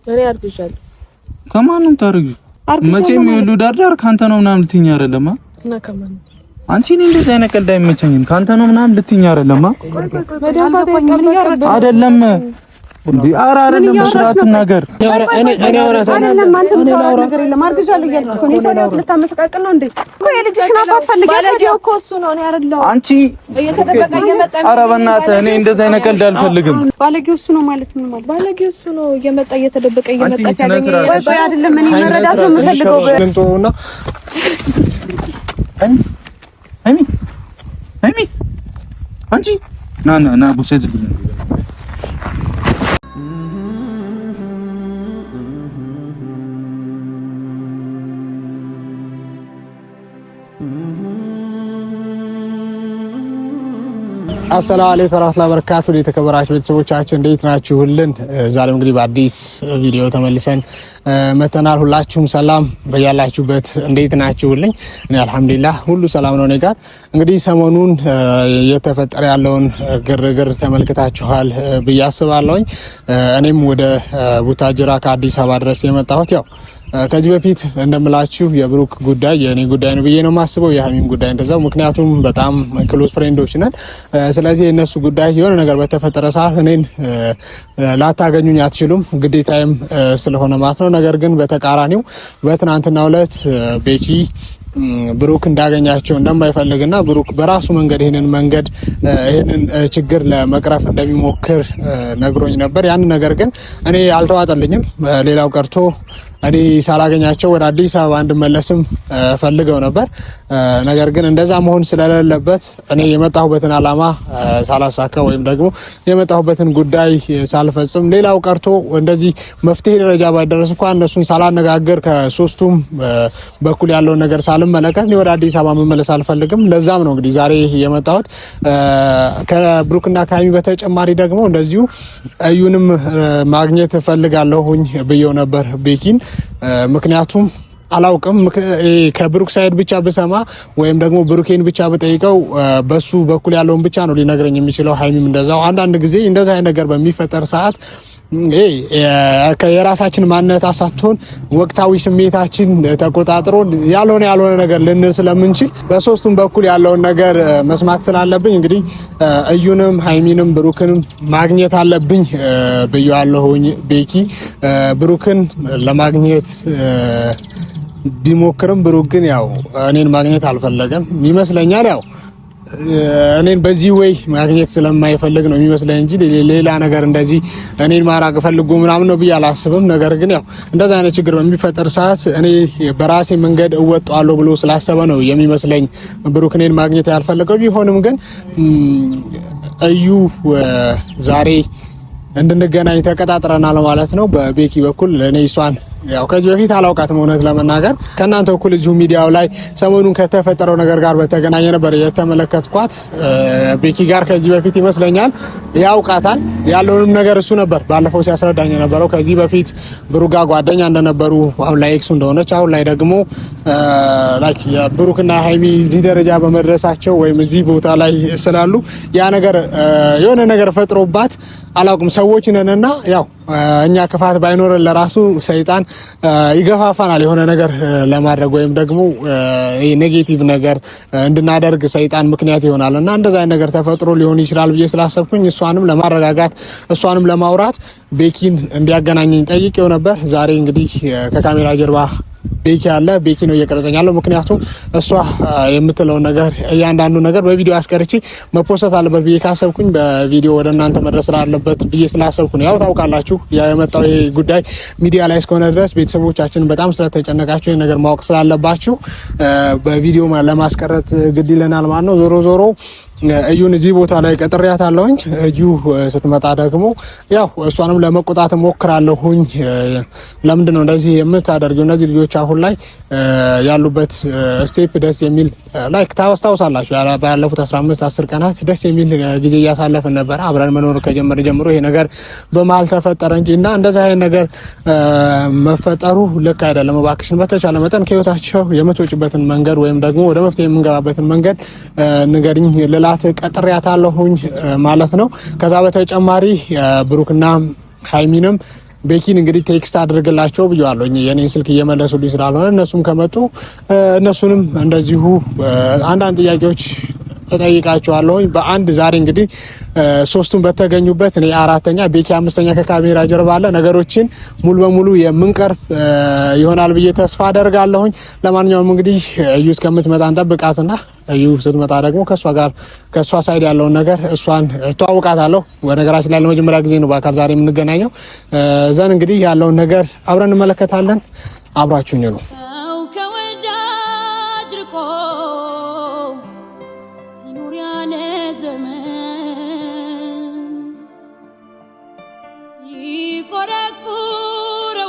እኔ አርግሻለሁ። ከማንም ታርጊ መቼም ይኸውልህ ዳርዳር ካንተ ነው ምናምን ልትይኝ አይደለም እና ከማን አንቺ እኔ እንደዚህ አይነት ቀልድ አይመቸኝም። ካንተ ነው ምናምን ልትይኝ አይደለም አይደለም እንዴ? ኧረ አይደለም በስርዓት ነገር እኔ አውራታለሁ። አይደለም አንተ ነገር የለም አርግዣለሁ እያልኩ እኮ ነው። ሰላም ልታመሰቃቅል ነው እንዴ? እኮ የልጅሽን አባት ፈልጊያለሁ እኮ እሱ ነው። እኔ አይደለም አንቺ እየተደበቀ እየመጣ ኧረ በእናትህ እኔ እንደዚህ አይነት ቀልድ አልፈልግም። ባለጌው እሱ ነው ማለት ምን ማለት? ባለጌው እሱ ነው እየመጣ እየተደበቀ እየመጣ ሲያገኝ ወይ አይደለም እኔ መረዳት ነው የምፈልገው። እንቶና አይሚ አንቺ ና ቡሴዝ ብለ አሰላሙ አለይኩም ወራህመቱላሂ ወበረካቱሁ። የተከበራችሁ ቤተሰቦቻችን እንዴት ናችሁልን? ዛሬም እንግዲህ በአዲስ ቪዲዮ ተመልሰን መተናል። ሁላችሁም ሰላም በያላችሁበት እንዴት ናችሁልኝ? እኔ አልሐምዱሊላህ ሁሉ ሰላም ነው። እኔ ጋር እንግዲህ ሰሞኑን እየተፈጠረ ያለውን ግርግር ተመልክታችኋል ብዬ አስባለሁኝ። እኔም ወደ ቡታጅራ ከአዲስ አበባ ድረስ የመጣሁት ያው ከዚህ በፊት እንደምላችሁ የብሩክ ጉዳይ የኔ ጉዳይ ነው ብዬ ነው የማስበው። የሀሚም ጉዳይ እንደዛው። ምክንያቱም በጣም ክሎዝ ፍሬንዶች ነን። ስለዚህ የነሱ ጉዳይ የሆነ ነገር በተፈጠረ ሰዓት እኔን ላታገኙኝ አትችሉም፣ ግዴታዬም ስለሆነ ማለት ነው። ነገር ግን በተቃራኒው በትናንትናው ዕለት ቤኪ ብሩክ እንዳገኛቸው እንደማይፈልግና ብሩክ በራሱ መንገድ ይሄንን ችግር ለመቅረፍ እንደሚሞክር ነግሮኝ ነበር። ያን ነገር ግን እኔ አልተዋጠልኝም። ሌላው ቀርቶ እኔ ሳላገኛቸው ወደ አዲስ አበባ እንድመለስም ፈልገው ነበር። ነገር ግን እንደዛ መሆን ስለሌለበት እኔ የመጣሁበትን አላማ ሳላሳካ ወይም ደግሞ የመጣሁበትን ጉዳይ ሳልፈጽም ሌላው ቀርቶ እንደዚህ መፍትሄ ደረጃ ባይደረስ እንኳን እነሱን ሳላነጋገር ከሶስቱም በኩል ያለውን ነገር ሳልመለከት እኔ ወደ አዲስ አበባ መመለስ አልፈልግም። ለዛም ነው እንግዲህ ዛሬ የመጣሁት። ከብሩክና ከሀሚ በተጨማሪ ደግሞ እንደዚሁ እዩንም ማግኘት እፈልጋለሁኝ ብየው ነበር ቤኪን። ምክንያቱም አላውቅም ከብሩክ ሳይድ ብቻ ብሰማ ወይም ደግሞ ብሩኬን ብቻ ብጠይቀው በሱ በኩል ያለውን ብቻ ነው ሊነግረኝ የሚችለው። ሀይሚም እንደዛው። አንዳንድ ጊዜ እንደዛ አይነት ነገር በሚፈጠር ሰዓት የራሳችን ማንነት አሳቶን ወቅታዊ ስሜታችን ተቆጣጥሮ ያልሆነ ነገር ልንል ስለምንችል በሶስቱም በኩል ያለውን ነገር መስማት ስላለብኝ እንግዲህ እዩንም ሀይሚንም ብሩክንም ማግኘት አለብኝ ብያለሁኝ። ቤኪ ብሩክን ለማግኘት ቢሞክርም ብሩክ ግን ያው እኔን ማግኘት አልፈለገም ይመስለኛል። ያው እኔን በዚህ ወይ ማግኘት ስለማይፈልግ ነው የሚመስለኝ እንጂ ሌላ ነገር እንደዚህ እኔን ማራቅ ፈልጎ ምናምን ነው ብዬ አላስብም። ነገር ግን ያው እንደዛ አይነት ችግር በሚፈጠር ሰዓት እኔ በራሴ መንገድ እወጣለሁ ብሎ ስላሰበ ነው የሚመስለኝ ብሩክ እኔን ማግኘት ያልፈለገው። ቢሆንም ግን እዩ ዛሬ እንድንገናኝ ተቀጣጥረናል ማለት ነው። በቤኪ በኩል እኔ እሷን ያው ከዚህ በፊት አላውቃትም እውነት ለመናገር ከናንተ በኩል እዚሁ ሚዲያው ላይ ሰሞኑን ከተፈጠረው ነገር ጋር በተገናኘ ነበር የተመለከትኳት። ቤኪ ጋር ከዚህ በፊት ይመስለኛል ያውቃታል ያለውንም ነገር እሱ ነበር ባለፈው ሲያስረዳኝ የነበረው። ከዚህ በፊት ብሩክ ጋር ጓደኛ እንደነበሩ አሁን ላይ ኤክሱ እንደሆነች፣ አሁን ላይ ደግሞ ላይክ የብሩክና ሃይሚ እዚህ ደረጃ በመድረሳቸው ወይም እዚህ ቦታ ላይ ስላሉ ያ ነገር የሆነ ነገር ፈጥሮባት አላውቅም ሰዎች ነንና ያው እኛ ክፋት ባይኖረን ለራሱ ሰይጣን ይገፋፋናል የሆነ ነገር ለማድረግ ወይም ደግሞ ኔጌቲቭ ነገር እንድናደርግ ሰይጣን ምክንያት ይሆናል። እና እንደዛ አይነት ነገር ተፈጥሮ ሊሆን ይችላል ብዬ ስላሰብኩኝ እሷንም ለማረጋጋት እሷንም ለማውራት ቤኪን እንዲያገናኘኝ ጠይቄው ነበር። ዛሬ እንግዲህ ከካሜራ ጀርባ ቤኪ አለ። ቤኪ ነው እየቀረጸኝ ያለው። ምክንያቱም እሷ የምትለውን ነገር እያንዳንዱ ነገር በቪዲዮ አስቀርቼ መፖስት አለበት ብዬ ካሰብኩኝ በቪዲዮ ወደ እናንተ መድረስ አለበት ብዬ ስላሰብኩ ነው። ያው ታውቃላችሁ የመጣው ጉዳይ ሚዲያ ላይ እስከሆነ ድረስ ቤተሰቦቻችን በጣም ስለተጨነቃችሁ ይሄን ነገር ማወቅ ስላለባችሁ በቪዲዮ ለማስቀረት ግድ ይለናል ማለት ነው። ዞሮ ዞሮ እዩን እዚህ ቦታ ላይ ቀጥሬያታለሁኝ። እዩ ስትመጣ ደግሞ ያው እሷንም ለመቆጣት ሞክራለሁኝ። ለምንድን ነው እንደዚህ የምታደርገው? እነዚህ ልጆች አሁን ላይ ያሉበት ስቴፕ ደስ የሚል ላይክ ታውሳላችሁ። ባለፉት 15-10 ቀናት ደስ የሚል ጊዜ እያሳለፍን ነበር አብረን መኖር ከጀመረ ጀምሮ። ይሄ ነገር በመሀል ተፈጠረ እንጂ እና እንደዛ አይነት ነገር መፈጠሩ ልክ አይደለም። እባክሽን በተቻለ መጠን ከህይወታቸው የምትወጪበትን መንገድ ወይም ደግሞ ወደ መፍትሄ የምንገባበትን መንገድ ንገሪኝ ልላት ቀጥሬያታለሁኝ ማለት ነው። ከዛ በተጨማሪ ብሩክና ሃይሚንም ቤኪን እንግዲህ ቴክስት አድርግላቸው ብየዋለሁ። የኔን ስልክ እየመለሱልኝ ስላልሆነ እነሱም ከመጡ እነሱንም እንደዚሁ አንዳንድ ጥያቄዎች ተጠይቃቸዋለሁ። በአንድ ዛሬ እንግዲህ ሶስቱም በተገኙበት እኔ አራተኛ ቤኪ አምስተኛ ከካሜራ ጀርባ አለ ነገሮችን ሙሉ በሙሉ የምንቀርፍ ይሆናል ብዬ ተስፋ አደርጋለሁኝ። ለማንኛውም እንግዲህ እዩ እስከምትመጣ እንጠብቃትና እዩ ስትመጣ ደግሞ ከሷ ሳይድ ያለውን ነገር እሷን ተዋውቃታለሁ። በነገራችን ላይ ለመጀመሪያ ጊዜ ነው በአካል ዛሬ የምንገናኘው። ዘን እንግዲህ ያለውን ነገር አብረን እንመለከታለን። አብራችሁኝ ነው።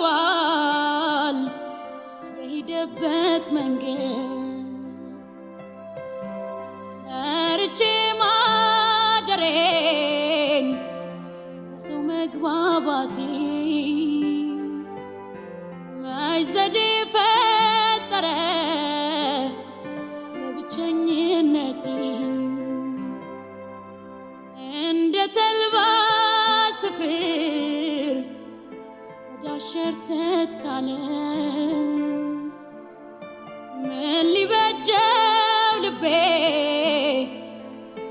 ይቆረቁረዋል የሄደበት መንገድ ሰርቼ ማደሬን ሰው መግባባቴ መች ዘዴ ፈጠረ ለብቸኝነቴ እንደ ተልባ ስፍር ወዳሸርተት ካለ ምን ሊበጀው ልቤ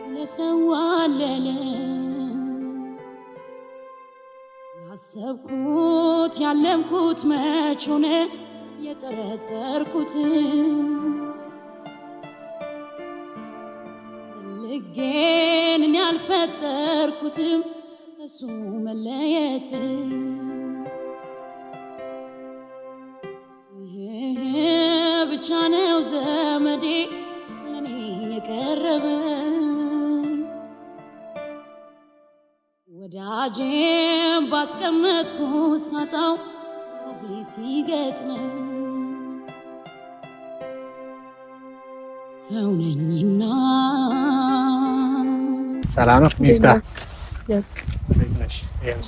ስለሰዋለለ ያሰብኩት ያለምኩት መች ሆነ የጠረጠርኩት ልጌን ያልፈጠርኩትም እሱ መለየት ብቻ ነው ዘመዴ ለኔ የቀረበ ወዳጄም ባስቀመጥኩ ሳጣው ከዚህ ሲገጥመኝ ሰው ነኝና ሰላም ነው ሚፍታ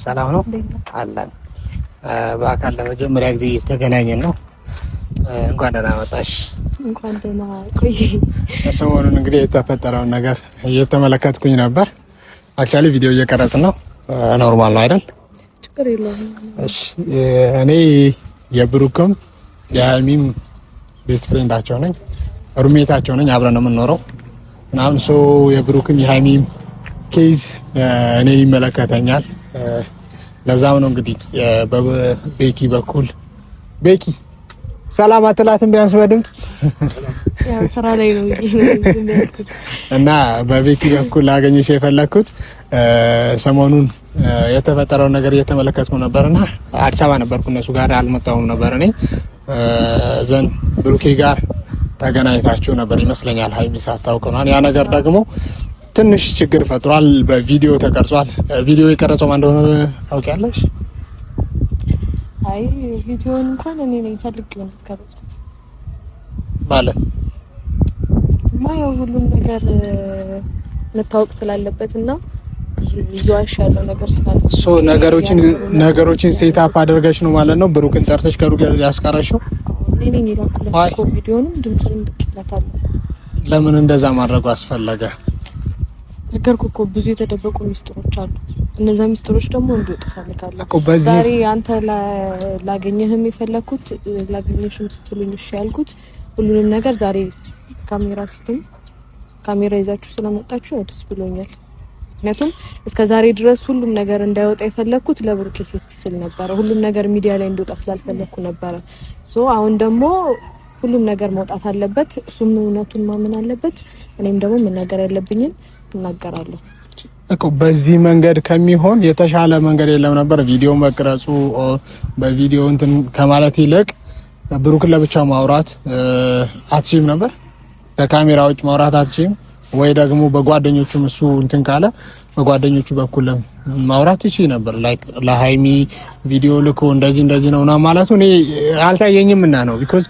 ሰላም ነው አለን። በአካል ለመጀመሪያ ጊዜ የተገናኘን ነው። እንኳን ደህና መጣሽ። እንኳን ደህና ቆይ። ሰሞኑን እንግዲህ የተፈጠረውን ነገር እየተመለከትኩኝ ነበር። አክቹአሊ ቪዲዮ እየቀረጽን ነው። ኖርማል ነው አይደል? ችግር የለውም። እሺ እኔ የብሩክም የሀይሚም ቤስት ፍሬንዳቸው ነኝ፣ ሩሜታቸው ነኝ። አብረን ነው የምንኖረው ምናምን። ሶ የብሩክም የሀይሚም ኬዝ እኔን ይመለከተኛል። ለዛም ነው እንግዲህ በቤኪ በኩል ቤኪ ሰላም አትላትም ቢያንስ በድምጽ ያው ስራ ላይ ነው እና በቤኪ በኩል ላገኝሽ የፈለኩት ሰሞኑን የተፈጠረው ነገር እየተመለከትኩ ነበርና አዲስ አበባ ነበርኩ፣ እነሱ ጋር አልመጣሁም ነበር። እኔ ዘን ብሩኬ ጋር ተገናኝታችሁ ነበር ይመስለኛል። ሀይሚ ሳታውቅ ነው። ያ ነገር ደግሞ ትንሽ ችግር ፈጥሯል። በቪዲዮ ተቀርጿል። ቪዲዮ የቀረጸው ማን እንደሆነ ታውቂያለሽ? አይ ቪዲዮን እንኳን እኔ ነኝ ፈልጌው ያስቀረጽኩት ማለት ያው ሁሉም ነገር መታወቅ ስላለበትና ብዙ እያዋሽ ያለው ነገር ስላለ ሶ ነገሮችን ሴት አፕ አድርገሽ ነው ማለት ነው ብሩክን ጠርተሽ ከሩቅ ያስቀረሽው? እኔ ነኝ የላኩላት ቪዲዮንም ድምጽንም ልክላታለሁ። ለምን እንደዛ ማድረጉ አስፈለገ? ነገርኩ እኮ ብዙ የተደበቁ ሚስጥሮች አሉ። እነዛ ሚስጥሮች ደግሞ እንዲወጡ ፈልጋለሁ። ዛሬ አንተ ላገኘህም የፈለኩት ላገኘሽም ስትሉኝ እሺ ያልኩት ሁሉንም ነገር ዛሬ ካሜራ ፊትም ካሜራ ይዛችሁ ስለመጣችሁ ደስ ብሎኛል። ምክንያቱም እስከ ዛሬ ድረስ ሁሉም ነገር እንዳይወጣ የፈለኩት ለብሩክ ሴፍቲ ስል ነበር። ሁሉም ነገር ሚዲያ ላይ እንዲወጣ ስላልፈለኩ ነበር። አሁን ደግሞ ሁሉም ነገር መውጣት አለበት። እሱም እውነቱን ማመን አለበት። እኔም ደግሞ ምን ነገር ያለብኝን እናገራለሁ እኮ። በዚህ መንገድ ከሚሆን የተሻለ መንገድ የለም ነበር? ቪዲዮ መቅረጹ በቪዲዮ እንትን ከማለት ይልቅ ብሩክን ለብቻው ማውራት አትችይም ነበር? ከካሜራ ውጭ ማውራት አትችይም ወይ? ደግሞ በጓደኞቹም እሱ እንትን ካለ በጓደኞቹ በኩል ማውራት ይችላል ነበር። ላይክ ለሃይሚ ቪዲዮ ልኮ እንደዚህ ነውና ማለቱ እኔ አልታየኝም እና ነው ቢኮዝ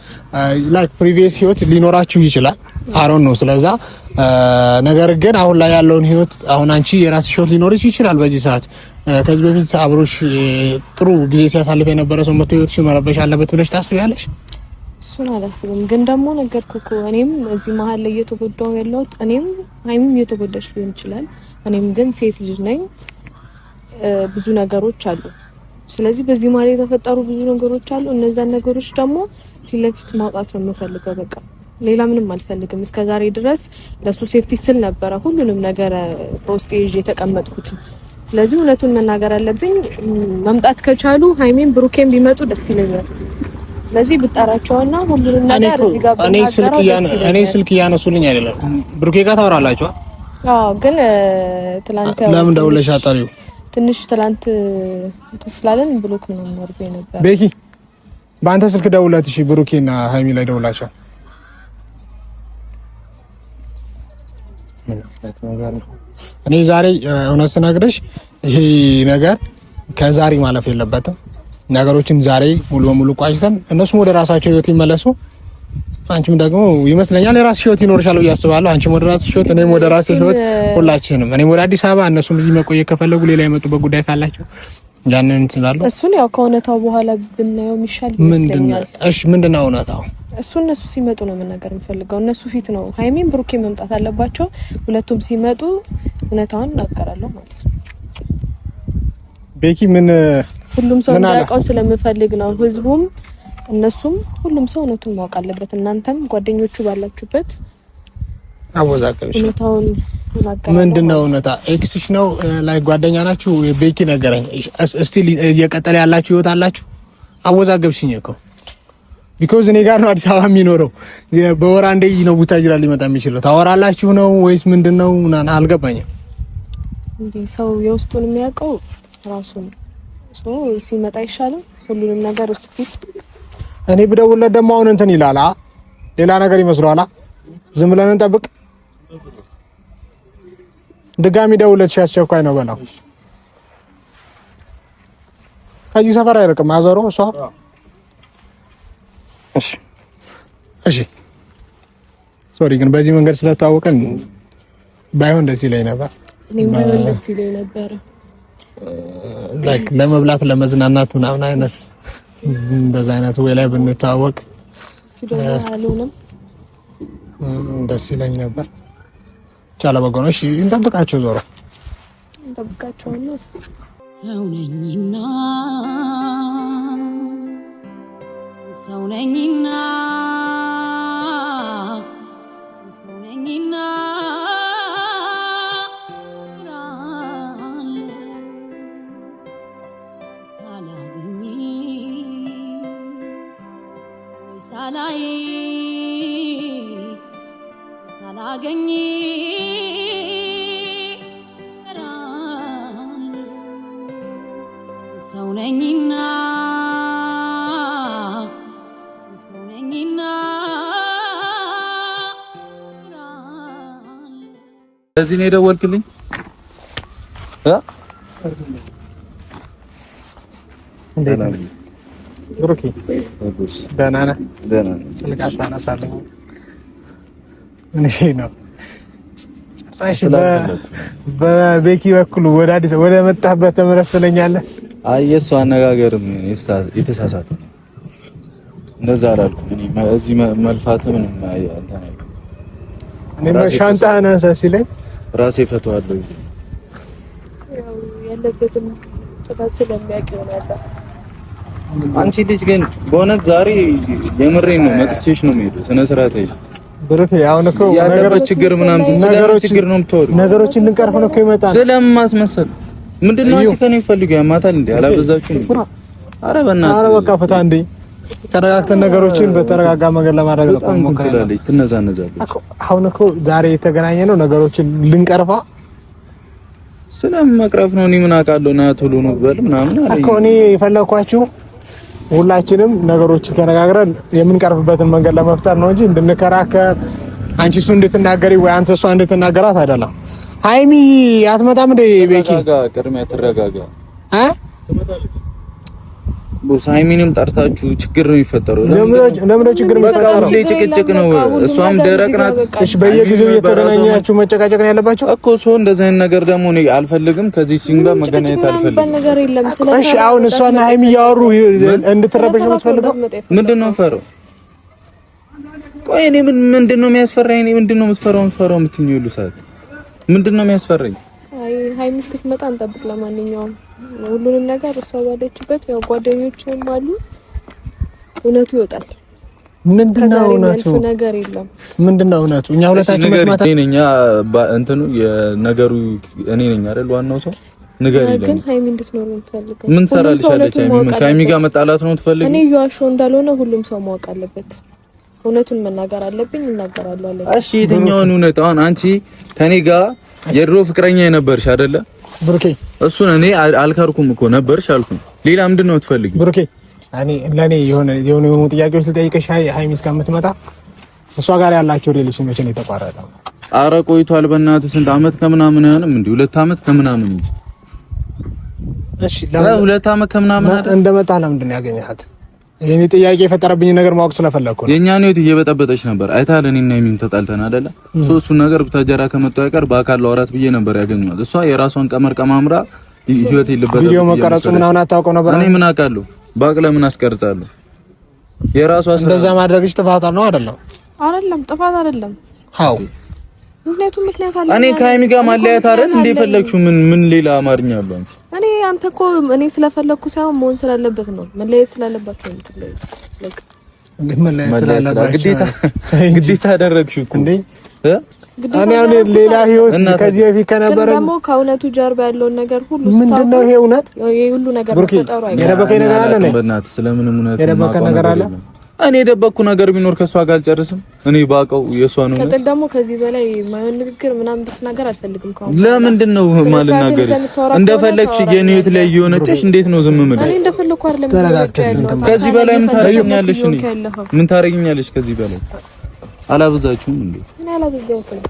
ላይክ ፕሪቪየስ ህይወት ሊኖራችሁ ይችላል አሮን ነው። ስለዛ ነገር ግን አሁን ላይ ያለውን ህይወት አሁን አንቺ የራስሽ ህይወት ሊኖርሽ ይችላል በዚህ ሰዓት። ከዚህ በፊት አብሮሽ ጥሩ ጊዜ ሲያሳልፍ የነበረ ሰው መጥቶ ህይወትሽ መረበሽ አለበት ብለሽ ታስቢያለሽ? እሱን አላስብም። ግን ደግሞ ነገርኩ እኮ እኔም እዚህ መሀል ላይ እየተጎዳው ያለሁት እኔም ሃይሚም እየተጎዳች ሊሆን ይችላል። እኔም ግን ሴት ልጅ ነኝ። ብዙ ነገሮች አሉ ስለዚህ በዚህ ማለት የተፈጠሩ ብዙ ነገሮች አሉ። እነዛን ነገሮች ደግሞ ፊት ለፊት ማውጣት ነው የምፈልገው። በቃ ሌላ ምንም አልፈልግም። እስከዛሬ ድረስ ለሱ ሴፍቲ ስል ነበረ ሁሉንም ነገር በውስጤ ይዤ የተቀመጥኩት። ስለዚህ እውነቱን መናገር አለብኝ። መምጣት ከቻሉ ሃይሜን ብሩኬን ቢመጡ ደስ ይለኛል። ስለዚህ ብጣራቸውና ሁሉንም ነገር እዚህ ጋር እኔ ስልክ እያነሱልኝ አይደለም። ብሩኬ ጋር ታወራላችሁ? አዎ፣ ግን ትላንት ለምን ደውለሽ አጣሪው? ትንሽ ትላንት ስላለን ብሎክ ነው ማርቤ ነበር። ቤኪ በአንተ ስልክ ደውላት። እሺ ብሩኬና ሃይሚ ላይ ደውላቸው። እኔ ዛሬ እውነት ስነግርሽ ይሄ ነገር ከዛሬ ማለፍ የለበትም። ነገሮችን ዛሬ ሙሉ በሙሉ ቋጭተን እነሱም ወደ ራሳቸው ህይወት ይመለሱ። አንቺም ደግሞ ይመስለኛል የራስሽ ህይወት ይኖርሻል ብዬ አስባለሁ። አንቺም ወደ ራስሽ ህይወት፣ እኔም ወደ ራሴ ህይወት፣ ሁላችንም እኔም ወደ አዲስ አበባ፣ እነሱም እዚህ መቆየት ከፈለጉ ሌላ የመጡበት ጉዳይ ካላቸው ያንን እንትላሉ። እሱን ያው ከእውነታው በኋላ ብናየው የሚሻል ይመስለኛል። እሺ ምንድነው እውነታው? እነሱ ሲመጡ ነው መናገር የምፈልገው። እነሱ ፊት ነው ሃይሚን ብሩኬ መምጣት አለባቸው። ሁለቱም ሲመጡ እውነታውን እናገራለሁ ማለት ነው። ቤኪ ሁሉም ሰው እንዲያውቀው ስለምፈልግ ነው። ህዝቡም እነሱም ሁሉም ሰው እውነቱን ማወቅ አለበት። እናንተም ጓደኞቹ ባላችሁበት አወዛቀብሽ እውነታውን እናገራለሁ። ምንድነው እውነታ? ኤክስሽ ነው ላይ ጓደኛ ናችሁ? ቤኪ ነገረኝ። እስቲ እየቀጠለ ያላችሁ ህይወት አላችሁ? አወዛገብሽኝ እኮ ቢኮዝ እኔ ጋር ነው አዲስ አበባ የሚኖረው። በወር አንዴ ነው ቡታጅራ ሊመጣ የሚችለው። ታወራላችሁ ነው ወይስ ምንድነው? አልገባኝም። እንዴ ሰው የውስጡን የሚያውቀው ራሱ ነው። ሲመጣ አይሻልም? ሁሉንም ነገር እሱ ፊት እኔ ብደውልለት ደግሞ አሁን እንትን ይላል። ሌላ ነገር ይመስለዋል። ዝም ብለን እንጠብቅ። ድጋሚ ደውለት ሲያስቸኳይ ነው በላው። ከዚህ ሰፈር አይርቅም አዘሮ እሷ። እሺ ሶሪ፣ ግን በዚህ መንገድ ስለተዋወቀን ባይሆን ደስ ይለኝ ነበር። እኔም ደስ ይለኝ ነበር። ላይክ ለመብላት ለመዝናናት ምናምን አይነት እንደዛ አይነት ወይ ላይ ብንተዋወቅ ደስ ይለኝ ነበር። ቻለ በጎን። እሺ እንጠብቃቸው፣ ዞሮ እንጠብቃቸውና እስቲ ሰው ነኝና ሰው ነኝና ሰው ነኝና ሳላገኝ ሰው ነኝና ሰው ነኝና እዚህ ነው የደወልክልኝ? ብሩኬ ደህና ነህ? ስልክ አታነሳለህ? ምን ነው ጭራሽ በቤኪ በኩል ወደ አዲስ ወደ መጣህበት ተመለስ ትለኛለህ? አይ የእሱ አነጋገርም የተሳሳተ ነው። እንደዛ አላልኩም። እኔ እዚህ መልፋት ምን እንትን አይደለም። እኔ ሻንጣህን አንሳ ሲለኝ ራሴ ፈተዋለሁ። ያው ያለበትን ጥፋት ስለሚያውቅ ይሆናል። አንቺ ልጅ ግን በእውነት ዛሬ የምሬን ነው መጥቼሽ ነው የምሄደው። ስነ ስርዓት አይሽ ብሩኬ አሁን እኮ ያለበት ችግር ምናምን ችግር ነው የምታወሪው። ነገሮችን ልንቀርፍ ነው እኮ ይመጣል። ስለማስመሰል ምንድነው አንቺ ከኔ ፈልጊው ያማታል እንዴ? አላበዛችሁም? ኧረ በእናትህ ኧረ በቃ ፈታ እንዴ። ተረጋግተን ነገሮችን በተረጋጋ መንገድ ለማድረግ ነው ሞክራለች። ትነዛነዛለች። አሁን እኮ ዛሬ የተገናኘ ነው ነገሮችን ልንቀርፋ ስለመቅረፍ ነው። እኔ ምን አውቃለሁ? ና ቶሎ ነው በል ምናምን አለ እኮ። እኔ የፈለኳችሁ ሁላችንም ነገሮች ተነጋግረን የምንቀርፍበትን መንገድ ለመፍጠር ነው እንጂ እንድንከራከር አንቺ እሱ እንድትናገሪ ወይ አንተ እሷ እንድትናገራት አይደለም። ሃይሚ አትመጣም እንደ ቤኪ ቅድሚያ ተረጋጋ ቦስ። ሃይሚንም ጠርታችሁ ችግር ነው የሚፈጠረው። ለምን ችግር የሚፈጠረው? ሁሌ ጭቅጭቅ ነው። እሷም ደረቅ ናት። እሺ በየጊዜው እየተገናኛችሁ መጨቃጨቅ ነው ያለባችሁ እኮ። ሰው እንደዚህ አይነት ነገር ደግሞ እኔ አልፈልግም። ከዚህ ሲንጋ መገናኘት አልፈልግም። እሺ አሁን እሷና ሃይሚ እያወሩ እንድትረበሽ ነው የምትፈልገው? ምንድነው ፈረው? ቆይ እኔ ምንድነው የሚያስፈራኝ? እኔ ምንድነው የምትፈራው የምትይኝ ሁሉ ሰዓት ምንድነው የሚያስፈራኝ? አይ ሃይሚ እስክትመጣ እንጠብቅ። ለማንኛውም ሁሉንም ነገር እሷ ባለችበት ያው ጓደኞችም አሉ እውነቱ ይወጣል። ምንድነው እውነቱ? ነገር የለም። ምንድነው እውነቱ? እኛ ሁለታችን መስማት እኔኛ እንትኑ የነገሩ እኔ ነኝ አይደል ዋናው ሰው ነገር የለም። ግን ሃይሚ እንድትኖር እንፈልጋለን። ምን ሰራልሻለች? ሃይሚ ጋር መጣላት ነው ትፈልጊ? እኔ ያዋሽው እንዳልሆነ ሁሉም ሰው ማወቅ አለበት። እውነቱን መናገር አለብኝ፣ እናገራለሁ አለ። እሺ የትኛውን እውነት? አሁን አንቺ ከኔ ጋር የድሮ ፍቅረኛ የነበርሽ አይደለ ብሩኬ? እሱን እኔ አልካርኩም እኮ ነበርሽ አልኩኝ። ሌላ ምንድነው ትፈልጊ? ብሩኬ ለኔ የሆነ ጥያቄዎች ልጠይቅሽ። ሃይሚ እስከምትመጣ እሷ ጋር ያላችሁ ሪሌሽን መቼ ነው የተቋረጠው? አረ ቆይቷል። በእናትህ ስንት አመት ከምናምን ያንም እንዴ 2 አመት ከምናምን እንጂ። እሺ 2 አመት ከምናምን እንደመጣ ለምንድን ነው ያገኘሃት? የኔ ጥያቄ የፈጠረብኝ ነገር ማወቅ ስለፈለኩ ነው። የኛ ነው እየበጠበጠች ነበር። አይታል እኔና የሚም ተጣልተን አይደለ? እሱን ነገር ብታጀራ ከመጣው አይቀር በአካል ለወራት ብዬ ነበር ያገኘኋት። እሷ የራሷን ቀመር ቀማምራ ህይወት ይልበታል። ቪዲዮ መቀረጹ ምናምን አታውቀው ነበር? እኔ ምን አውቃለሁ? ባቅለ ምን አስቀርጻለሁ? የራሷ ስራ። እንደዛ ማድረግሽ ጥፋት ነው አይደለም? አይደለም ጥፋት አይደለም። አዎ ምክንያት አለ። እኔ ከሃይሚ ጋር ማለያየት አይደል እንዴ ፈለግሽው? ምን ሌላ አማርኛ አለው አንቺ? አንተ እኮ እኔ ስለፈለኩ ሳይሆን መሆን ስላለበት ነው። መለያየት ስላለባቸው ነው የምትለያዩት። ግዴታ አደረግሽው እኮ እንዴ? እኔ አሁን ሌላ ህይወት ከዚህ በፊት ከነበረ ደግሞ ከእውነቱ ጀርባ ያለውን ነገር ሁሉ ምንድነው ይሄ እውነት? ይሄ ሁሉ ነገር ተፈጠሩ አይደል? የደበቀኝ ነገር አለ ነው? በእናትህ ስለምንም እውነት የደበቀኝ ነገር አለ? እኔ የደበቅኩ ነገር ቢኖር ከሷ ጋር አልጨርስም። እኔ ባቀው የሷ ነው። ከጥል ደግሞ ከዚህ በላይ ማይሆን ንግግር ምናምን እንድትናገር አልፈልግም። ካሁን ለምንድን ነው ማልናገር? እንደፈለግሽ የኔ ህይወት ላይ የሆነች እንዴት ነው ዝም ማለት? እኔ እንደፈለኩ አይደለም። ከዚህ በላይ ምን ታረጋኛለሽ? ምን ታረጋኛለሽ? ከዚህ በላይ አላበዛችሁም እንዴ? እኔ አላበዛሁትም።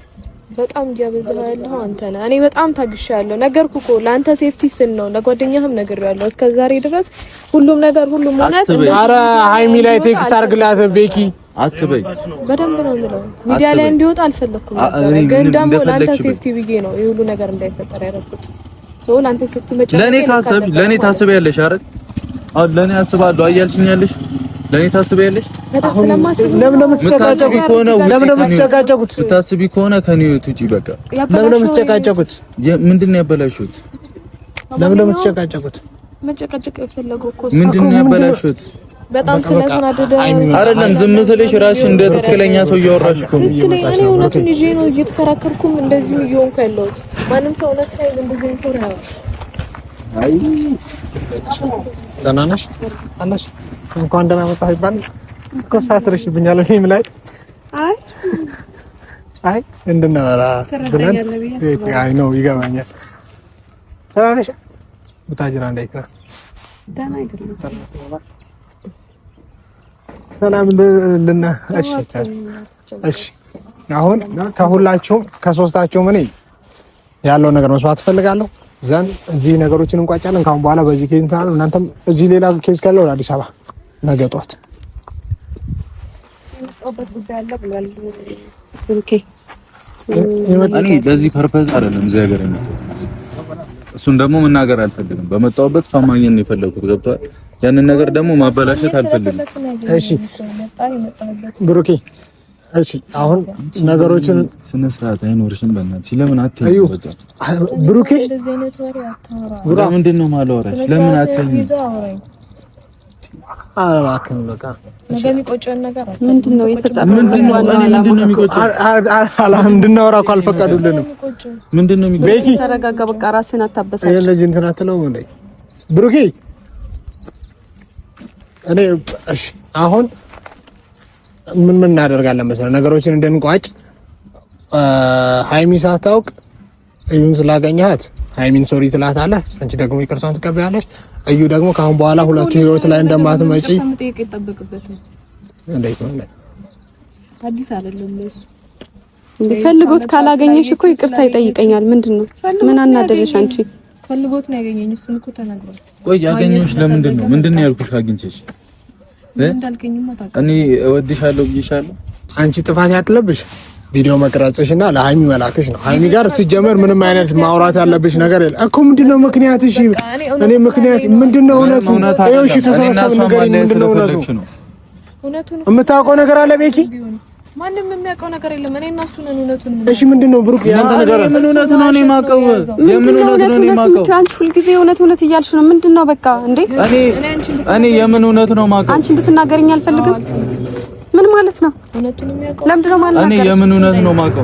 በጣም እያበዛህ ያለኸው አንተ ነህ። እኔ በጣም ታግሻለሁ። ነገርኩህ እኮ ለአንተ ሴፍቲ ስል ነው። ለጓደኛህም ነግሬያለሁ። እስከ ዛሬ ድረስ ሁሉም ነገር ሁሉም እውነት። ኧረ ሃይሚ ላይ ቴክስት አድርግላት ቤኪ አትበይ። በደንብ ነው የምለው። ሚዲያ ላይ እንዲወጣ አልፈለኩም ነበር፣ ግን ደግሞ ለአንተ ሴፍቲ ብዬ ነው ይሄ ሁሉ ነገር እንዳይፈጠር ያደረኩት። ሶ ለአንተ ሴፍቲ መጨረሻ ለኔ ታስቢያለሽ አይደል? አሁን ለኔ አስባለሁ አያልሽኛለሽ። ለኔ ታስቢያለሽ። ለምን የምትጨቃጨቁት? ስታስቢ ከሆነ ከኔ ውጪ በቃ ለምን የምትጨቃጨቁት? ምንድነው ያበላሽሁት? ለምን የምትጨቃጨቁት? መጨቃጨቅ የፈለገው እኮ ምንድነው ያበላሽሁት? በጣም ስለተናደደ አይደለም ዝም ስልሽ ራስሽ እንደ ትክክለኛ ሰው እያወራሽ እኮ ነው። እኔ እውነቱን ይዤ ነው እየተከራከርኩም እንደዚህ እየሆንኩ ያለሁት። ማንም ሰው እውነት ላይ እንደዚህ እንኮራ አይ ተናናሽ አናሽ እንኳን ደህና መጣህ ይባል እኮ ሳትረሽብኛል። እኔም ላይ አይ እንድናወራ ብለን አይ ነው ይገባኛል። ተናናሽ ብታጅራ እንዴት ነው? ደህና አይደለም። ሰላም ልና እሺ አሁን ከሁላችሁም ከሶስታችሁም እኔ ያለው ነገር መስዋዕት ፈልጋለሁ። ዘን እዚህ ነገሮችን እንቋጫለን። ካሁን በኋላ በዚህ ኬዝ እንትን እናንተም እዚህ ሌላ ኬዝ ካለው ወደ አዲስ አበባ ነገ ጧት እኔ ለዚህ ፐርፐዝ አይደለም እዚህ ሀገር ነው። እሱን ደግሞ መናገር አልፈልግም። በመጣሁበት ሰው ማግኘት ነው የፈለኩት። ገብቷል። ያንን ነገር ደግሞ ማበላሸት አልፈልግም። እሺ ብሩኬ፣ እሺ አሁን ነገሮችን ስነ ስርዓት አይኖርሽም። በእናትሽ ለምን አትይዩ? ብሩኬ እንደዚህ አይነት ወሬ አታወራ። ምንድን ነው ማላወራሽ? ለምን አትይዩ? አላከም በቃ እንደሚቆጨን ነገር ምንድነው የተጣጣ ምንድነው እንድናወራ እኮ አልፈቀዱልንም። ምንድነው ቤኪ ተረጋጋ። በቃ ራስህን አታበሳጭ። ይሄ ልጅ እንትን አትለውም እንዴ ብሩኬ? እኔ እሺ አሁን ምን እናደርጋለን መሰለህ ነገሮችን እንድንቋጭ። ሃይሚ ሳታውቅ እዩን ስላገኘሃት ሃይሚን ሶሪ ትላታለህ። አንቺ ደግሞ ይቅርታን ትቀበያለሽ። እዩ ደግሞ ካሁን በኋላ ሁለቱ ህይወት ላይ እንደማትመጪ መጠየቅ ይጠበቅበታል። እንዴት ነው አዲስ አይደለም ለሱ ፈልጎት ካላገኘሽ እኮ ይቅርታ ይጠይቀኛል። ምንድነው ምን አናደረሽ? አንቺ ፈልጎት ነው ያገኘኝ። እሱን እኮ ተናግሯል። ቆይ ያገኘሽ ለምንድን ነው? ምንድነው ያልኩሽ? አግኝቼሽ እንዳልከኝማ ታውቃለህ። እኔ እወድሻለሁ ብዬሻለሁ። አንቺ ጥፋት ያለብሽ ቪዲዮ መቅረጽሽና ለሃይሚ መላክሽ ነው። ሃይሚ ጋር ሲጀመር ምንም አይነት ማውራት ያለብሽ ነገር የለም እኮ። ምንድነው ምክንያትሽ? እኔ ምክንያት ምንድነው? እውነቱ እሺ፣ ተሰበሰብ ንገሪኝ። ምንድነው እውነቱ? እውነቱን የምታውቀው ነገር አለ ቤኪ? ማንም የሚያውቀው ነገር የለም። እኔ እና እሱ ነን እውነቱን። እሺ ምንድነው ብሩክ ያንተ ነገር? ምን እውነት ነው እኔ የማውቀው? የምን እውነት ነው እኔ የማውቀው? አንቺ ሁልጊዜ እውነት እያልሽ ነው። ምንድነው በቃ እንዴ? እኔ የምን እውነት ነው የማውቀው? አንቺ እንድትናገርኝ አልፈልግም። ምን ማለት ነው? እውነቱን የሚያውቀው ለምንድን ነው ማለት? እኔ የምን እውነት ነው የማውቀው?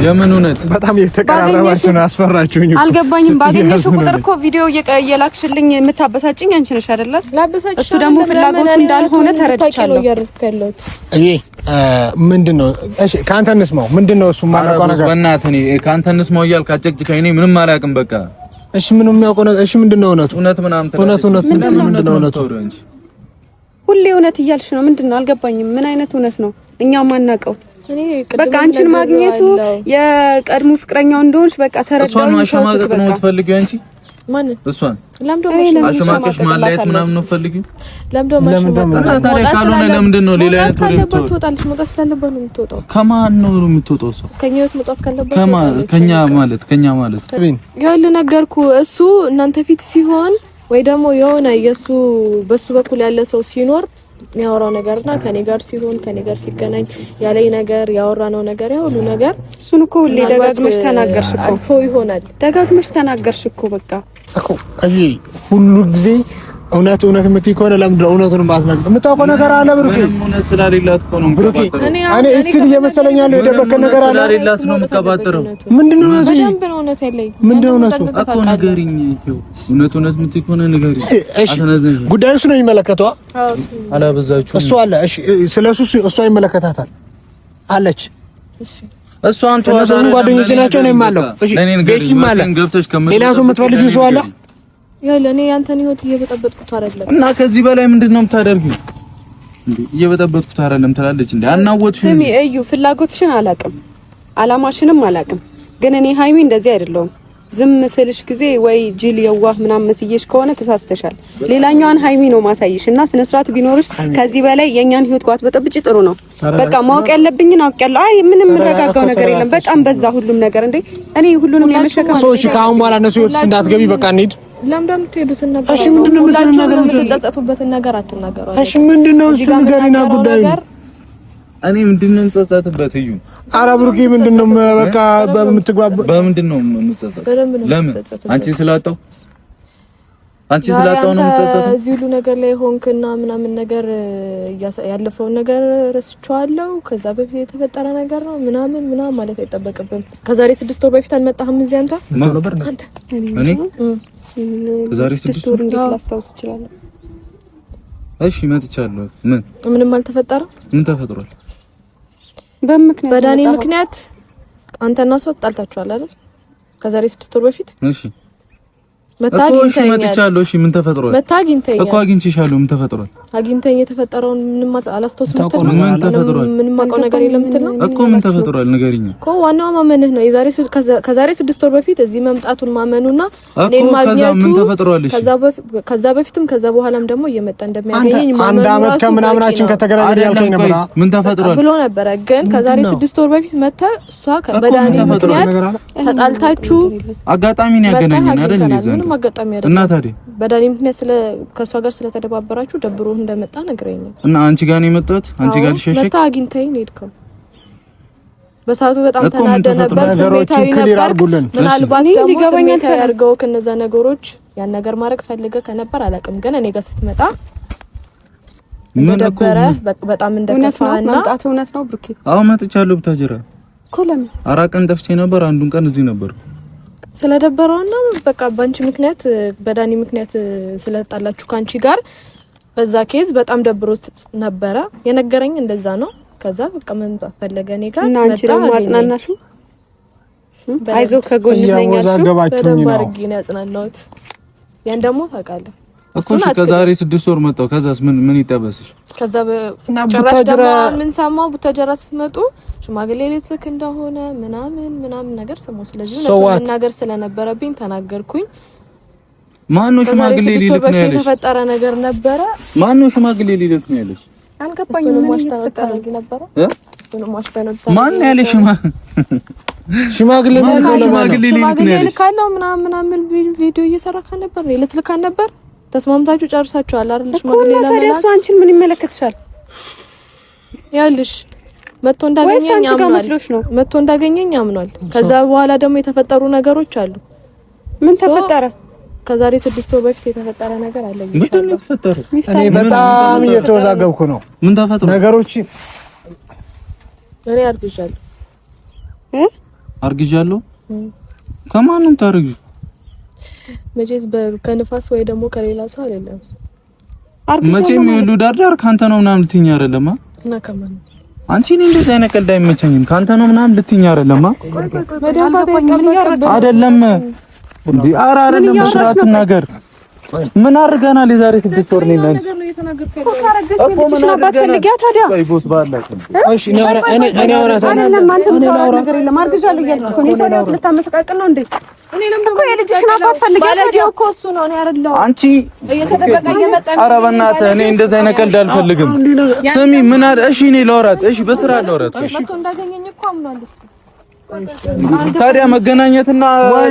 የምን እውነት? በጣም እየተቀራረባችሁ ነው። አስፈራችሁኝ። አልገባኝም። ባገኘሽ ቁጥር እኮ ቪዲዮ እየላክሽልኝ የምታበሳጭኝ አንቺ ነሽ አይደለ? እሱ ደግሞ ፍላጎቱ እንዳልሆነ ተረድቻለሁ። እኔ ምንድነው? እሺ ካንተ እንስማው። ምንድነው እሱ ማለቋ ነገር? በእናትህ እኔ ካንተ እንስማው እያልክ አጨቅጭቀኝ። እኔ ምንም አላውቅም በቃ። እሺ ምንም የሚያውቀው ነገር? እሺ ምንድነው እውነቱ? እውነት ምናምን ምንድነው እውነቱ? ሁሌ እውነት እያልሽ ነው። ምንድነው? አልገባኝም። ምን አይነት እውነት ነው? እኛ ማናውቀው በቃ አንቺን ማግኘቱ የቀድሞ ፍቅረኛው እንደሆንሽ በቃ ተረዳሁ። እሷን ማሸማቀቅ ነው የምትፈልጊው አንቺ? ማን? እሷን አሸማቀሽ ማለያየት ምናምን ነው የምትፈልጊው? ለምንድነው? ታዲያ ካልሆነ ለምንድን ነው ሌላ አይነት ወሬ ትወጣለች? መውጣት ስላለበት ነው የምትወጣው። ከማን ነው የምትወጣው? ሰው ከኛ ህይወት መውጣት ካለበት ከኛ ማለት ይኸውልህ ነገርኩህ። እሱ እናንተ ፊት ሲሆን ወይ ደግሞ የሆነ በሱ በኩል ያለ ሰው ሲኖር የሚያወራው ነገርና ከኔ ጋር ሲሆን ከኔ ጋር ሲገናኝ ያለኝ ነገር ያወራነው ነገር ያው ሁሉ ነገር እሱን እኮ ሁሌ ደጋግመሽ ተናገርሽ እኮ አልፎ ይሆናል። ደጋግመሽ ተናገርሽ እኮ በቃ እኮ ሁሉ ጊዜ እውነት የምትይ ከሆነ ለምንድን ነው እውነቱን ማስነገር? የምታውቀው ነገር አለ ብሩኬ? እውነት ስላሌላት እኮ ነው ብሩኬ። እኔ እስቲ እየመሰለኝ ያለው የደበቀን ነገር አለ። ስላሌላት ነው የምትቀባጥረው። ምንድነው እውነቱ? በደንብ እውነት ያለኝ ምንድነው እውነቱ? እኮ ንገሪኝ። እውነት የምትይ ከሆነ ንገሪኝ። እሺ ጉዳዩ እሱ ነው የሚመለከተው። አላበዛችሁ። እሱ አለ። እሺ ስለሱ እሷ ይመለከታታል አለች። እሺ እሷን ተዋዛኑ ጓደኞች ናቸው ነው የማለው። እሺ ቤኪም አለ። ሌላ ሰው የምትፈልጊው ሰው አለ? ያው ለኔ ያንተን ህይወት እየበጠበጥኩት አይደለም። እና ከዚህ በላይ ምንድነው የምታደርጊው? እየበጠበጥኩት አይደለም ትላለች እንዴ? አናወጥሽ። ስሚ እዩ፣ ፍላጎትሽን አላውቅም፣ አላማሽንም አላውቅም። ግን እኔ ሃይሚ እንደዚህ አይደለሁም። ዝም ስልሽ ጊዜ ወይ ጅል የዋህ ምናምን መስየሽ ከሆነ ተሳስተሻል። ሌላኛዋን ሃይሚ ነው ማሳይሽ እና ስነ ስርዓት ቢኖርሽ ከዚህ በላይ የኛን ህይወት ጓት በጠብጭ ጥሩ ነው። በቃ ማወቅ ያለብኝን አውቄያለሁ። አይ ምንም ረጋጋው ነገር የለም። በጣም በዛ ሁሉም ነገር እንዴ። እኔ ሁሉንም የመሸከም ሰዎች ከአሁን በኋላ እነሱ ህይወት እንዳትገቢ በቃ እንሂድ። ለምንድነው የምትሄዱትን ነገር? እሺ ምንድነው የምትጸጸቱበትን ነገር አትናገሩ። እሺ ምንድነው እሱ ንገሪና ጉዳዩ። እኔ ምንድነው የምጸጸትበት? እዩ ኧረ ብሩኬ ምንድነው በቃ በምትግባባ በምንድነው የምጸጸት? ለምን አንቺን ስላጣው ነው የምጸጸተው? እዚህ ሁሉ ነገር ላይ ሆንክና ምናምን ነገር ያለፈውን ነገር ረስቼዋለሁ። ከዛ በፊት የተፈጠረ ነገር ነው ምናምን ማለት አይጠበቅብም። ከዛሬ 6 ወር በፊት አልመጣህም እዚህ አንተ? እኔ ከዛሬ 6 ወር እንዴት ላስታውስ እችላለሁ? እሺ መጥቻለሁ። ምንም አልተፈጠረ? ምን ተፈጥሯል? በዳኒ ምክንያት አንተና እሷ ተጣልታችኋል አይደል? ከዛሬ 6 ወር በፊት እሺ መጥቻለሁ። እሺ ምን ተፈጥሯል? እኮ አግኝቼሻለሁ። ምን ተፈጥሯል? አግኝተኝ የተፈጠረውን ምንም አላስታውስም። ምን ተፈጥሯል? ምንም አውቀው ነገር የለም እንትን ነው እኮ ምን ተፈጥሯል? ንገሪኝ እኮ። ዋናው ማመንህ ነው። ከዛሬ 6 ወር በፊት እዚህ መምጣቱን ማመኑና እኔን ማግኘቱ። ምን ተፈጥሯል? እሺ ከዛ በፊትም ከዛ በኋላም ደግሞ እየመጣ እንደሚያገኘኝ ማመኑ። አንድ አመት ከምናምናችን ከተገናኘን ያልከኝ ነበር ምን ተፈጥሯል ብሎ ነበረ። ግን ከዛሬ 6 ወር በፊት መጣ እሷ በዳኒ ምክንያት ተጣልታችሁ አጋጣሚ ነው ያገናኘን አይደል? ምንም አጋጣሚ አይደለም። እና ታዲያ በዳኒ ምክንያት ከሷ ጋር ስለተደባበራችሁ ደብሮ እንደመጣ ነግረኝ። እና አንቺ ጋር ነው የመጣሁት? አንቺ ጋር ልሸሸክ መጣ አግኝተኝ ሄድከው። በሰዓቱ በጣም ተናደደ ነበር። ነገሮችን ክሊር አድርጉልን። ምናልባት ደግሞ ስሜታዊ ያርገው ከነዛ ነገሮች ያን ነገር ማድረግ ፈልገ ከነበር አላውቅም። ግን እኔ ጋር ስትመጣ እንደነበረ በጣም እንደከፋና መምጣት እውነት ነው ብሩኬ? አዎ መጥቻለሁ። ብታጀራ እኮ ለምን 4 ቀን ጠፍቼ ነበር። አንዱን ቀን እዚህ ነበር ስለደበረውና በቃ ባንቺ ምክንያት በዳኒ ምክንያት ስለጣላችሁ ካንቺ ጋር በዛ ኬዝ በጣም ደብሮት ነበረ። የነገረኝ እንደዛ ነው። ከዛ በቃ መምጣት ፈለገ እኔ ጋር እና አንቺ ደግሞ አጽናናሹ። አይዞ ከጎን ነኝ ያልሽው ነው ባርጊ ነው ያጽናናሁት። ያን ደግሞ ታውቃለህ እኮ ከዛሬ 6 ወር መጣው። ከዛስ ምን ይጠበስሽ? ከዛ ጭራሽ ደግሞ ምን ሰማው? ቡታጀራ ስትመጡ ሽማግሌ ልትልክ እንደሆነ ምናምን ነገር ሰማው። ስለዚህ ነገር ስለነበረብኝ ተናገርኩኝ። ማን ነው ሽማግሌ ሊልክ ነው ያለሽ? የተፈጠረ ነገር ነበረ። ማን ነው ሽማግሌ ሊልክ ነው ያለሽ? አልገባኝም። ምን እየተፈጠረ ነበር? ማን ነው ያለሽ? ሽማግሌ ሊልክ ካለው ምናምን ቪዲዮ እየሰራካ ነበር ነው ልትልካ ነበር። ተስማምታችሁ ጨርሳችኋል አይደል? ሽማግሌ ለምን ታዲያ እሱ አንቺን ምን ይመለከትሻል? ያልሽ መጥቶ እንዳገኘኝ አምኗል። ከዛ በኋላ ደግሞ የተፈጠሩ ነገሮች አሉ። ምን ተፈጠረ? ከዛሬ 6 ወር በፊት የተፈጠረ ነገር አለ። ምንድን ነው የተፈጠረው? እኔ በጣም እየተወዛገብኩ ነው። ምን ተፈጠረ? ነገሮች እኔ አርግዣለሁ። ከማንም ታርጊ መቼስ ከንፋስ ወይ ደግሞ ከሌላ ሰው አይደለም። መቼም ይሉ ዳርዳር ካንተ ነው ምናምን ልትኛ አይደለማ። እና ከማን አንቺ እኔ እንደዚህ አይነት ቀልድ አይመቸኝም። ካንተ ነው ምናምን ልትኛ አይደለማ። አይደለም እንዴ? ኧረ አይደለም። በስርዓት ነገር ምን አድርገናል? የዛሬ 6 ወር ነው ነገር ነው የተናገርከው እኮ ምን አባትፈልጊያ ታዲያ ወይ ቦስ ባላክ እሺ እኔ አወራታለሁ። እኔ ነገር የለም አርግዣለሁ እያልኩ እኔ ሰው ልታመሰቃቅል ነው እንዴ? እኔ ለምን እኮ የልጅሽን አባትፈልጊያ ታዲያ እኮ እሱ ነው። እኔ አይደለም አንቺ እየተደበቀ እየመጣ ኧረ በእናትህ እኔ እንደዛ አይነት ቀልድ አልፈልግም። ስሚ ምን እሺ እኔ ላወራት እሺ በስራ ላወራት እሺ መጥቶ እንዳገኘኝ እኮ አምናለሁ። ታዲያ መገናኘትና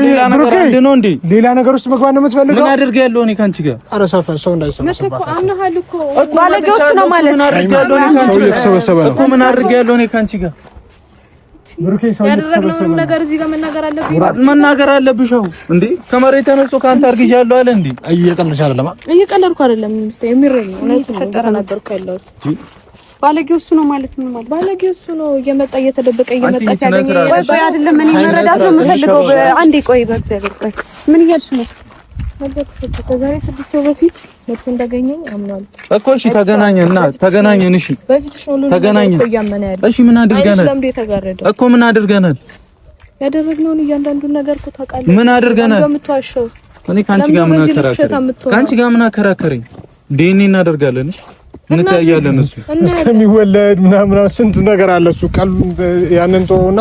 ሌላ ነገር አንድ ነው እንዴ? ሌላ ነገር ውስጥ መግባት ነው የምትፈልገው? ምን አድርጌያለሁ እኔ ካንቺ ጋር? ኧረ ሰው እንዳይሰማ መጥቶ አምናሃል እኮ ባለጌው እሱ ነው ማለት ምን አድርጌያለሁ እኔ ካንቺ ጋር? እኮ ምን አድርጌያለሁ እኔ ካንቺ ጋር? ያደረግነውን ነገር እዚህ ጋር መናገር አለብኝ። መናገር አለብሽ እንዴ? ከመሬት ተነስቶ ካንተ አርግዣለሁ አለ እንዴ? እየቀለድሽ አይደለም? እየቀለድኩ አይደለም። የሚረኝ ነው የተፈጠረ ነገር ካለውት ባለጌው እሱ ነው ማለት ምን ማለት? ባለጌው እሱ ነው እየመጣ እየተደበቀ እየመጣ ሲያገኘኝ ወይ አይደለም። እኔ መረዳት ነው የምፈልገው። አንዴ ቆይ፣ በእግዚአብሔር ቆይ። ምን እያልሽ ነው? ከዛሬ 6 ወር በፊት መጥቶ እንዳገኘኝ አምኗል እኮ። እሺ ተገናኘንና ተገናኘን። እሺ በፊትሽ ነው ሁሉ ተገናኘን። እሺ ምን አድርገናል እኮ? ምን አድርገናል? ያደረግነውን እያንዳንዱን ነገር እኮ ታውቃለህ። ምን አድርገናል? እንደምትዋሸው እኔ ካንቺ ጋር ምን አከራከረኝ? ካንቺ ጋር ምን አከራከረኝ? ዲኤንኤ እናደርጋለን። እሺ እንታያለን። እሱ እስከሚወለድ ምናምን ስንት ነገር አለ። እሱ ቃል ያንን ተወውና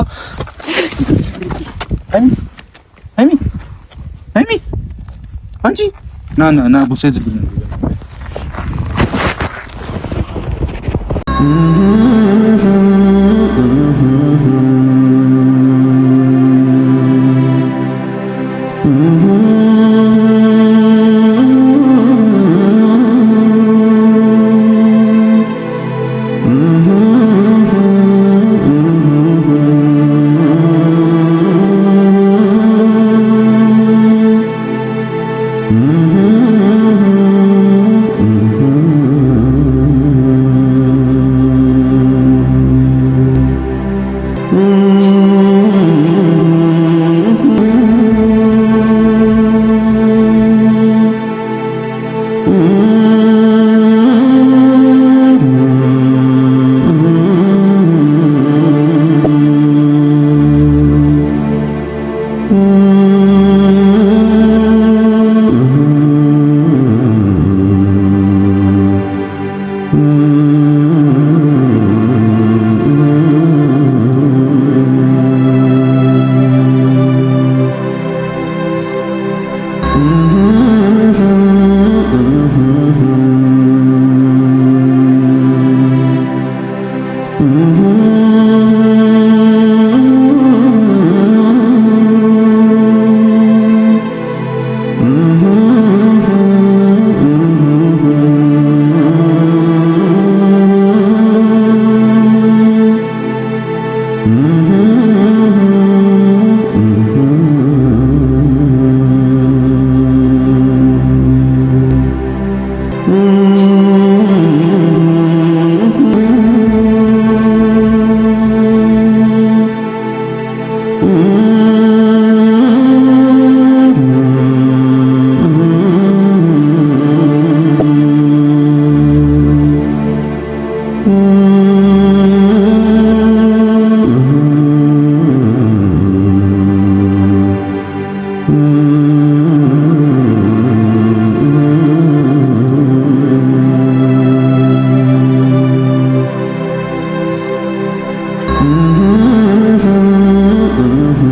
አይሚ አንቺ ና ቡሴ ዝግኝ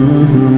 Mm-hmm.